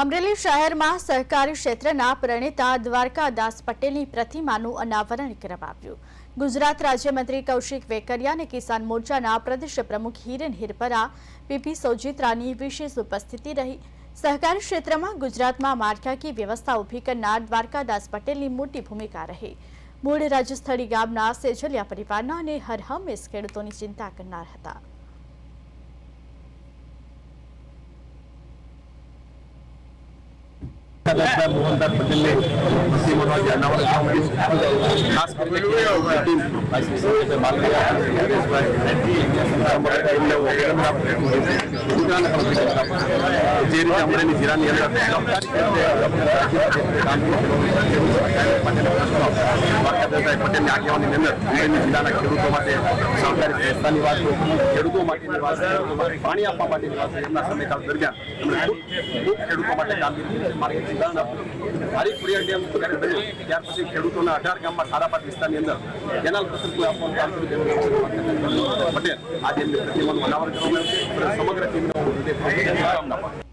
અમરેલી શહેરમાં સહકારી ક્ષેત્રના પ્રણેતા દ્વારકાદાસ પટેલની પ્રતિમાનું અનાવરણ કરાવ્યું। ગુજરાત રાજ્યમંત્રી કૌશિક વેકરિયા અને કિસાન મોરચાના પ્રદેશ પ્રમુખ હિરેન હિરપરા, પીપી સોજીત્રાની વિશેષ ઉપસ્થિતિ રહી। સહકારી ક્ષેત્રમાં ગુજરાતમાં માળખાકીય વ્યવસ્થા ઊભી કરનાર દ્વારકાદાસ પટેલની મોટી ભૂમિકા રહી। મૂળ રાજસ્થળી ગામના સેજલિયા પરિવારના અને હરહંમેશ ખેડૂતોની ચિંતા કરનાર હતા। मोहनदास पटेल ने खास करके पटेल ने आगे जिला खेडूतों सहकारी संस्थानी बात खेडूतों पानी आपवा समयकाल दरमियान खेडूतों कामगीरी हरिक प्रिया डेम त्यारे बन्यो त्यार पछी खेडूतोना 18 गाममां खारापाट विस्तारनी अंदर केनाल पसंद कोई आपवानुं काम कर्युं पटेल आज एमनी प्रतिमानुं अनावरण करवामां આવ્યું છે। સમગ્ર ટીમનો શુભકામના।